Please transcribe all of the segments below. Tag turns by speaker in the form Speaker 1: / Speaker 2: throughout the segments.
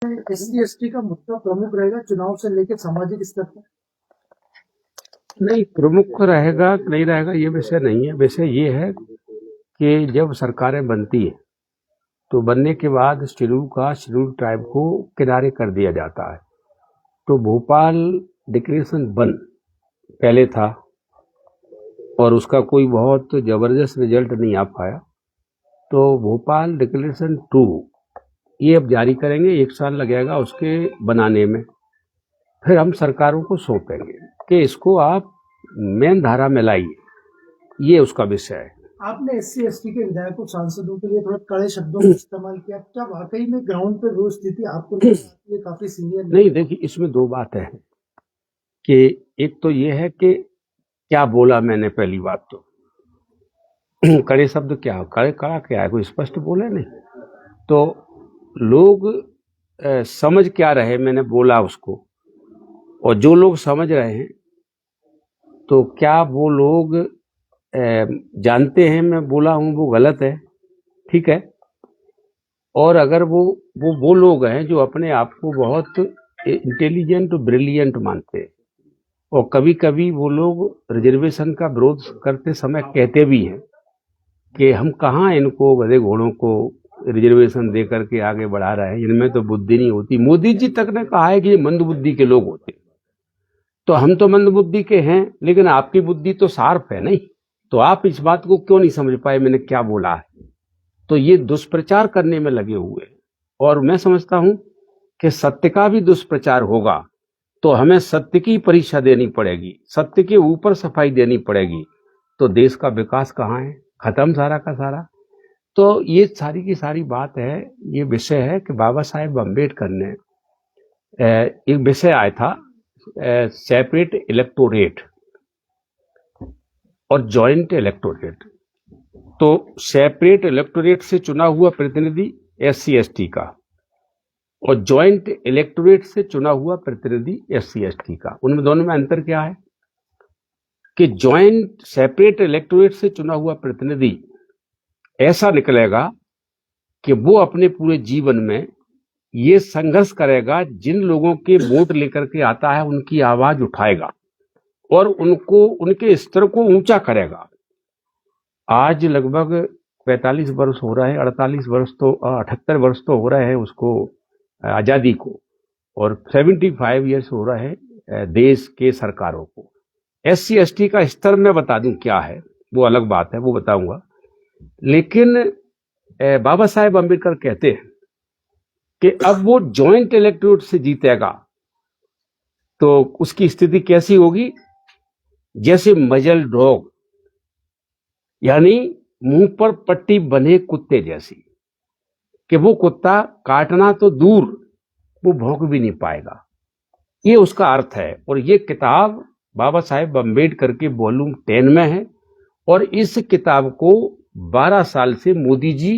Speaker 1: SC ST का मुद्दा प्रमुख रहेगा चुनाव से लेकर सामाजिक स्तर पर।
Speaker 2: नहीं, प्रमुख रहेगा कि नहीं रहेगा ये विषय नहीं है। विषय ये है कि जब सरकारें बनती है तो बनने के बाद शेड्यूल ट्राइब को किनारे कर दिया जाता है। तो भोपाल डिक्लेरेशन 1 पहले था और उसका कोई बहुत जबरदस्त रिजल्ट नहीं आ पाया। तो भोपाल डिक्लेरेशन 2 ये अब जारी करेंगे, 1 साल लगेगा उसके बनाने में। फिर हम सरकारों को सौंपेंगे कि इसको आप मेन धारा में लाइए, ये उसका विषय है।
Speaker 1: आपने एससी एसटी के विधायकों सांसदों के लिए थोड़ा कड़े शब्दों में इस्तेमाल किया, क्या वाकई में ग्राउंड पे वो स्थिति आपको ये काफी सीनियर
Speaker 2: नहीं, देखिए इसमें 2 बातें हैं कि एक तो ये है कि क्या बोला मैंने। पहली बात तो कड़े शब्द क्या, कड़ा क्या है, कोई स्पष्ट बोला नहीं। तो लोग समझ क्या रहे मैंने बोला उसको, और जो लोग समझ रहे हैं तो क्या वो लोग जानते हैं मैं बोला हूं वो गलत है, ठीक है। और अगर वो लोग हैं जो अपने आप को बहुत इंटेलिजेंट और ब्रिलियंट मानते हैं, और कभी कभी वो लोग रिजर्वेशन का विरोध करते समय कहते भी हैं कि हम कहाँ इनको गधे घोड़ों को रिजर्वेशन दे करके आगे बढ़ा रहे हैं, इनमें तो बुद्धि नहीं होती। मोदी जी तक ने कहा है कि ये मंद बुद्धि के लोग होते हैं। तो हम तो मंद बुद्धि के हैं, लेकिन आपकी बुद्धि तो शार्प है नहीं, तो आप इस बात को क्यों नहीं समझ पाए मैंने क्या बोला है। तो ये दुष्प्रचार करने में लगे हुए हैं, और मैं समझता हूं कि सत्य का भी दुष्प्रचार होगा तो हमें सत्य की परीक्षा देनी पड़ेगी, सत्य के ऊपर सफाई देनी पड़ेगी। तो देश का विकास कहाँ है, खत्म सारा का सारा। तो ये सारी की सारी बात है, ये विषय है कि बाबा साहेब अम्बेडकर ने एक विषय आया था सेपरेट इलेक्टोरेट और जॉइंट इलेक्टोरेट। तो सेपरेट इलेक्टोरेट से चुना हुआ प्रतिनिधि एससी एसटी का, और जॉइंट इलेक्टोरेट से चुना हुआ प्रतिनिधि एससी एसटी का। उनमें दोनों में अंतर क्या है कि जॉइंट सेपरेट इलेक्टोरेट से चुना हुआ प्रतिनिधि ऐसा निकलेगा कि वो अपने पूरे जीवन में ये संघर्ष करेगा, जिन लोगों के वोट लेकर के आता है उनकी आवाज उठाएगा और उनको उनके स्तर को ऊंचा करेगा। आज लगभग 45 वर्ष हो रहे हैं, 48 वर्ष तो 78 वर्ष तो हो रहे हैं उसको आजादी को, और 75 ईयर्स हो रहे हैं देश के सरकारों को। एससी एसटी का स्तर मैं बता दूं क्या है, वो अलग बात है, वो बताऊंगा। लेकिन बाबा साहेब अम्बेडकर कहते हैं कि अब वो जॉइंट इलेक्टोरेट से जीतेगा तो उसकी स्थिति कैसी होगी, जैसे मजल डॉग, यानी मुंह पर पट्टी बंधे कुत्ते जैसी, कि वो कुत्ता काटना तो दूर वो भौंक भी नहीं पाएगा। ये उसका अर्थ है। और ये किताब बाबा साहेब अम्बेडकर के वॉल्यूम 10 में है, और इस किताब को 12 साल से मोदी जी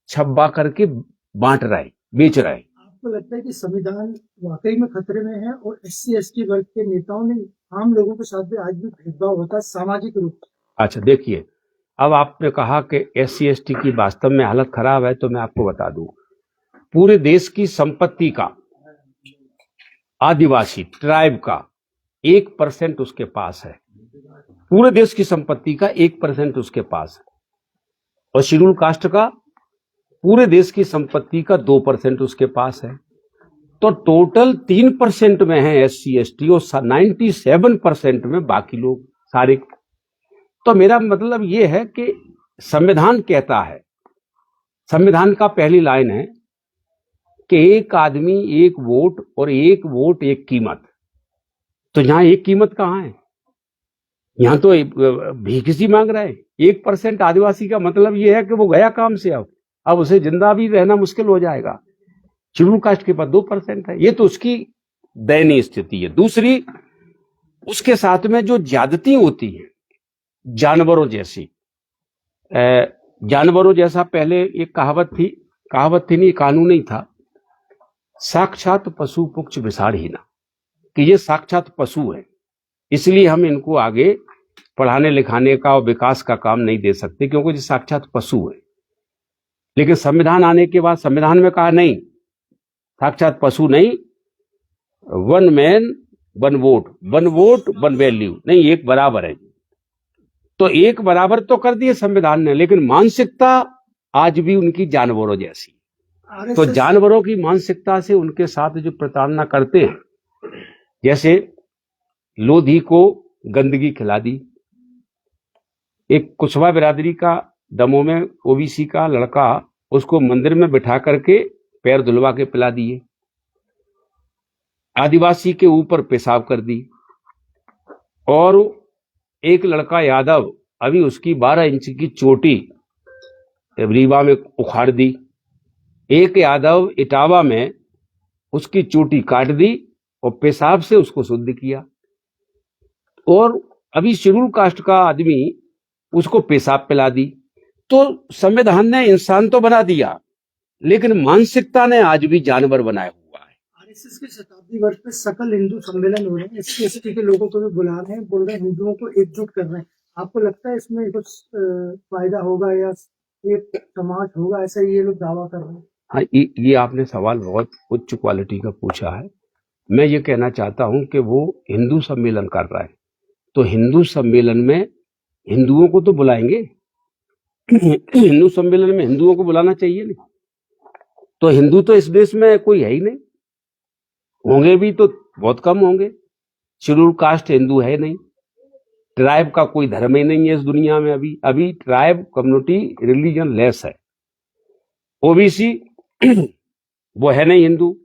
Speaker 2: छपा करके बांट रहे, बेच रहे।
Speaker 1: आपको लगता है कि संविधान वाकई में खतरे में है और एससी एसटी वर्ग के नेताओं ने आम लोगों के साथ भी आज भी भेदभाव होता है सामाजिक रूप से?
Speaker 2: अच्छा देखिए, अब आपने कहा कि एससी एसटी की वास्तव में हालत खराब है, तो मैं आपको बता दूं, पूरे देश की संपत्ति का आदिवासी ट्राइब का 1% उसके पास है। पूरे देश की संपत्ति का 1% उसके पास है, और शेड्यूल कास्ट का पूरे देश की संपत्ति का 2% उसके पास है। तो टोटल 3% में है एससी एसटी, और 97% में बाकी लोग सारे। तो मेरा मतलब ये है कि संविधान कहता है, संविधान का पहली लाइन है कि एक आदमी एक वोट, और एक वोट एक कीमत। तो यहां एक कीमत कहां है, यहां तो भीख सी मांग रहा है। 1% आदिवासी का मतलब यह है कि वो गया काम से, अब उसे जिंदा भी रहना मुश्किल हो जाएगा। शेड्यूल कास्ट के पास 2% है। ये तो उसकी दयनीय स्थिति है। दूसरी, उसके साथ में जो ज्यादती होती है जानवरों जैसी, जानवरों जैसा पहले एक कहावत थी नहीं, कानून ही था, साक्षात पशु पुक्ष विषाणहीना, कि ये साक्षात पशु है, इसलिए हम इनको आगे पढ़ाने लिखाने का और विकास का काम नहीं दे सकते, क्योंकि ये साक्षात पशु है। लेकिन संविधान आने के बाद संविधान में कहा नहीं, साक्षात पशु नहीं, one man one vote one value नहीं, एक बराबर है। तो एक बराबर तो कर दिए संविधान ने, लेकिन मानसिकता आज भी उनकी जानवरों जैसी। तो
Speaker 1: RSS
Speaker 2: जानवरों की मानसिकता से उनके साथ जो प्रताड़ना करते हैं, जैसे लोधी को गंदगी खिला दी, एक कुशवा बिरादरी का दमोह में ओबीसी का लड़का, उसको मंदिर में बिठा करके पैर धुलवा के पिला दिए, आदिवासी के ऊपर पेशाब कर दी, और एक लड़का यादव अभी उसकी 12 इंच की चोटी रीवा में उखाड़ दी, एक यादव इटावा में उसकी चोटी काट दी और पेशाब से उसको शुद्ध किया, और अभी शेड्यूल कास्ट का आदमी उसको पेशाब पिला दी। तो संविधान ने इंसान तो बना दिया, लेकिन मानसिकता ने आज भी जानवर बनाया हुआ है।
Speaker 1: RSS के शताब्दी वर्ष पे सकल हिंदू सम्मेलन हो रहे हैं, SC ST के लोगों को भी बुला रहे हैं, बोल रहे हैं हिंदुओं को एकजुट कर रहे हैं। आपको लगता है इसमें कुछ फायदा होगा या एक समाज होगा, ऐसा ये लोग दावा कर रहे हैं?
Speaker 2: हाँ, ये आपने सवाल बहुत उच्च क्वालिटी का पूछा है। मैं ये कहना चाहता हूं कि वो हिंदू सम्मेलन कर रहा है, तो हिंदू सम्मेलन में हिंदुओं को तो बुलाएंगे। हिंदू सम्मेलन में हिंदुओं को बुलाना चाहिए नहीं, तो हिंदू तो इस देश में कोई है ही नहीं, होंगे भी तो बहुत कम होंगे। शेड्यूल कास्ट हिंदू है नहीं, ट्राइब का कोई धर्म ही नहीं है इस दुनिया में। अभी ट्राइब कम्युनिटी रिलीजन लेस है। ओबीसी वो है नहीं हिंदू।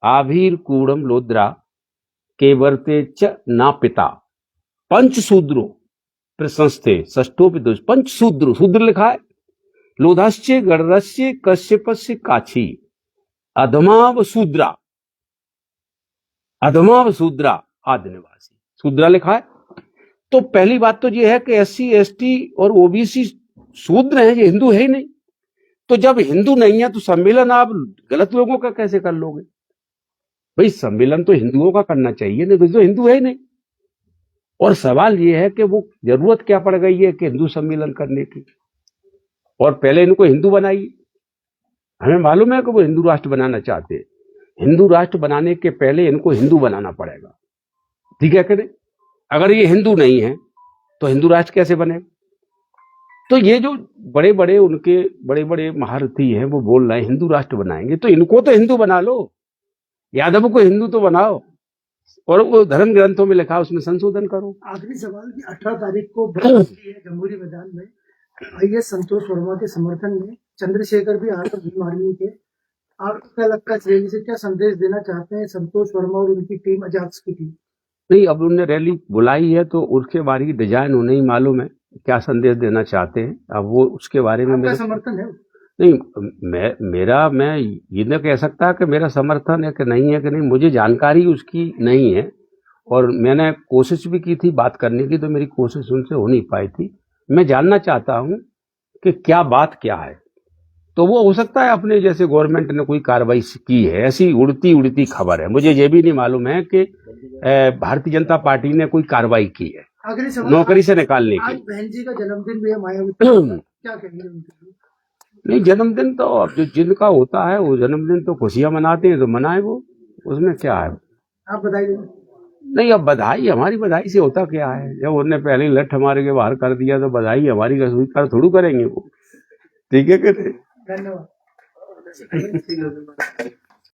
Speaker 2: आभीर कूड़म लोद्रा के वर्ते च ना पिता पंचशूद्रो प्रशंस्ते षष्ठोपि दोष। पंचशूद्र, शूद्र लिखा है। लोधाश्चे गणरस्य कश्यपस्य काछी अधमाव शूद्रा आदि निवासी, शूद्रा लिखा है। तो पहली बात तो ये है कि SC ST और OBC शूद्र हैं, ये हिंदू है ही नहीं। तो जब हिंदू नहीं है तो सम्मेलन आप गलत लोगों का कैसे कर लोगे? भाई सम्मेलन तो हिंदुओं का करना चाहिए, नहीं तो हिंदू है ही नहीं। और सवाल ये है कि वो जरूरत क्या पड़ गई है कि हिंदू सम्मेलन करने की, और पहले इनको हिंदू बनाइए। हमें मालूम है कि वो हिंदू राष्ट्र बनाना चाहते हैं। हिंदू राष्ट्र बनाने के पहले इनको हिंदू बनाना पड़ेगा, ठीक है कि नहीं? अगर ये हिंदू नहीं है तो हिंदू राष्ट्र कैसे बनेगा? तो ये जो बड़े बड़े महारथी हैं वो बोल रहे हैं हिंदू राष्ट्र बनाएंगे, तो इनको तो हिंदू बना लो, यादव को हिंदू तो बनाओ, और वो धर्म ग्रंथों में लिखा उसमें संशोधन करो।
Speaker 1: आखिरी सवाल की 18 तारीख को है जमहूरी मैदान में IAS संतोष वर्मा के समर्थन में चंद्रशेखर भी आ रहे भीम आर्मी के। आपको क्या लगता है रैली से क्या संदेश देना चाहते हैं संतोष वर्मा और उनकी टीम, अजाक्स की टीम?
Speaker 2: नहीं, अब उन्होंने रैली बुलाई है तो उसके बारे की डिजाइन उन्हें ही मालूम है क्या संदेश देना चाहते हैं। अब वो उसके बारे में
Speaker 1: आपका समर्थन है?
Speaker 2: नहीं, मैं ये न कह सकता कि मेरा समर्थन है कि नहीं, मुझे जानकारी उसकी नहीं है, और मैंने कोशिश भी की थी बात करने की, तो मेरी कोशिश उनसे हो नहीं पाई थी। मैं जानना चाहता हूं कि क्या बात क्या है, तो वो हो सकता है अपने जैसे गवर्नमेंट ने कोई कार्रवाई की है, ऐसी उड़ती खबर है। मुझे ये भी नहीं मालूम है कि भारतीय जनता पार्टी ने कोई कार्रवाई की है नौकरी से निकालने की।
Speaker 1: आज बहन जी का जन्मदिन भी है मायावती, क्या कहेंगे उनके लिए?
Speaker 2: नहीं, जन्मदिन तो अब जो जिनका होता है वो जन्मदिन तो खुशियां मनाते हैं, तो मनाए वो, उसमें क्या है।
Speaker 1: आप बताइए।
Speaker 2: नहीं, अब बधाई, हमारी बधाई से होता क्या है? जब उन्होंने पहले लठ हमारे के बाहर कर दिया तो बधाई हमारी का स्वीकार थोड़ी करेंगे वो, ठीक है कि नहीं?
Speaker 1: धन्यवाद।